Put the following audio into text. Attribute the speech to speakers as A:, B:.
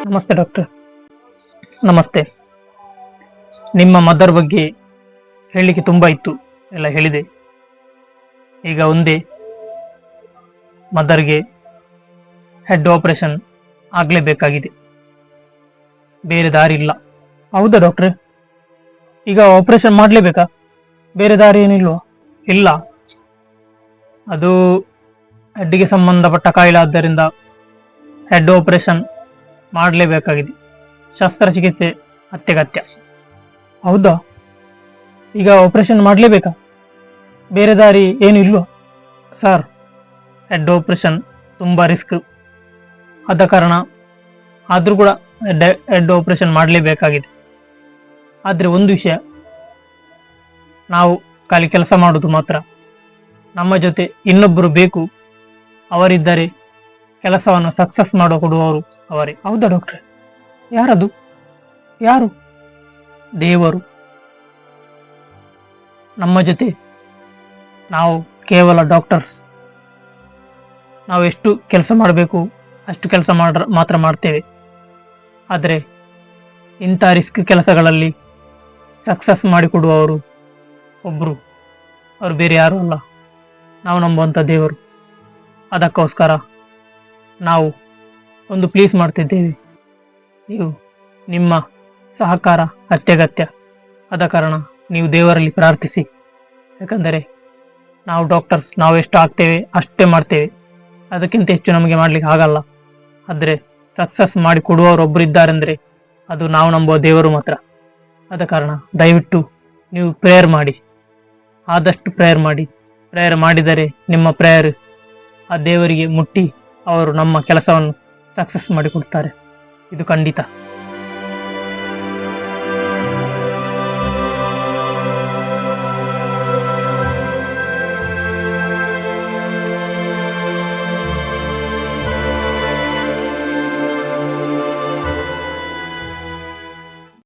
A: ನಮಸ್ತೆ ಡಾಕ್ಟರ್. ನಮಸ್ತೆ. ನಿಮ್ಮ ಮದರ್ ಬಗ್ಗೆ ಹೇಳಲಿಕ್ಕೆ ತುಂಬಾ ಇತ್ತು, ಎಲ್ಲ ಹೇಳಿದೆ. ಈಗ ಒಂದೇ ಮದರ್ಗೆ ಹೆಡ್ ಆಪರೇಷನ್ ಆಗಲೇಬೇಕಾಗಿದೆ, ಬೇರೆ ದಾರಿ ಇಲ್ಲ. ಹೌದಾ ಡಾಕ್ಟ್ರೆ? ಈಗ ಆಪರೇಷನ್ ಮಾಡಲೇಬೇಕಾ? ಬೇರೆ ದಾರಿ ಏನಿಲ್ವಾ? ಇಲ್ಲ, ಅದು ಹೆಡ್ಗೆ ಸಂಬಂಧಪಟ್ಟ ಕಾಯಿಲೆ ಆದ್ದರಿಂದ ಹೆಡ್ ಆಪರೇಷನ್ ಮಾಡಲೇಬೇಕಾಗಿದೆ. ಶಸ್ತ್ರಚಿಕಿತ್ಸೆ ಅತ್ಯಗತ್ಯ. ಹೌದಾ? ಈಗ ಆಪರೇಷನ್ ಮಾಡಲೇಬೇಕಾ? ಬೇರೆ ದಾರಿ ಏನು ಇಲ್ವಾ? ಸರ್, ಹೆಡ್ ಆಪರೇಷನ್ ತುಂಬ ರಿಸ್ಕ್, ಆದ ಕಾರಣ ಆದರೂ ಕೂಡ ಹೆಡ್ ಆಪರೇಷನ್ ಮಾಡಲೇಬೇಕಾಗಿದೆ. ಆದರೆ ಒಂದು ವಿಷಯ, ನಾವು ಖಾಲಿ ಕೆಲಸ ಮಾಡೋದು ಮಾತ್ರ, ನಮ್ಮ ಜೊತೆ ಇನ್ನೊಬ್ಬರು ಬೇಕು. ಅವರಿದ್ದರೆ ಕೆಲಸವನ್ನು ಸಕ್ಸಸ್ ಮಾಡೋ ಕೊಡುವವರು ಅವರೇ. ಹೌದಾ ಡಾಕ್ಟ್ರೆ? ಯಾರದು? ಯಾರು? ದೇವರು. ನಮ್ಮ ಜೊತೆ ನಾವು ಕೇವಲ ಡಾಕ್ಟರ್ಸ್. ನಾವು ಎಷ್ಟು ಕೆಲಸ ಮಾಡಬೇಕು ಅಷ್ಟು ಕೆಲಸ ಮಾತ್ರ ಮಾಡ್ತೇವೆ. ಆದರೆ ಇಂಥ ರಿಸ್ಕ್ ಕೆಲಸಗಳಲ್ಲಿ ಸಕ್ಸಸ್ ಮಾಡಿಕೊಡುವವರು ಒಬ್ಬರು, ಅವರು ಬೇರೆ ಯಾರು ಅಲ್ಲ, ನಾವು ನಂಬುವಂಥ ದೇವರು. ಅದಕ್ಕೋಸ್ಕರ ನಾವು ಒಂದು ಪ್ಲೀಸ್ ಮಾಡ್ತಿದ್ದೇವೆ, ನೀವು ನಿಮ್ಮ ಸಹಕಾರ ಅತ್ಯಗತ್ಯ. ಆದ ಕಾರಣ ನೀವು ದೇವರಲ್ಲಿ ಪ್ರಾರ್ಥಿಸಿ. ಯಾಕಂದರೆ ನಾವು ಡಾಕ್ಟರ್ಸ್, ನಾವು ಎಷ್ಟು ಆಗ್ತೇವೆ ಅಷ್ಟೇ ಮಾಡ್ತೇವೆ, ಅದಕ್ಕಿಂತ ಹೆಚ್ಚು ನಮಗೆ ಮಾಡಲಿಕ್ಕೆ ಆಗಲ್ಲ. ಆದರೆ ಸಕ್ಸಸ್ ಮಾಡಿ ಕೊಡುವವರೊಬ್ಬರು ಇದ್ದಾರೆಂದರೆ ಅದು ನಾವು ನಂಬುವ ದೇವರು ಮಾತ್ರ. ಆದ ಕಾರಣ ದಯವಿಟ್ಟು ನೀವು ಪ್ರೇಯರ್ ಮಾಡಿ, ಆದಷ್ಟು ಪ್ರೇಯರ್ ಮಾಡಿ. ಪ್ರೇಯರ್ ಮಾಡಿದರೆ ನಿಮ್ಮ ಪ್ರೇಯರ್ ಆ ದೇವರಿಗೆ ಮುಟ್ಟಿ ಅವರು ನಮ್ಮ ಕೆಲಸವನ್ನು ಸಕ್ಸಸ್ ಮಾಡಿಕೊಡ್ತಾರೆ, ಇದು ಖಂಡಿತ.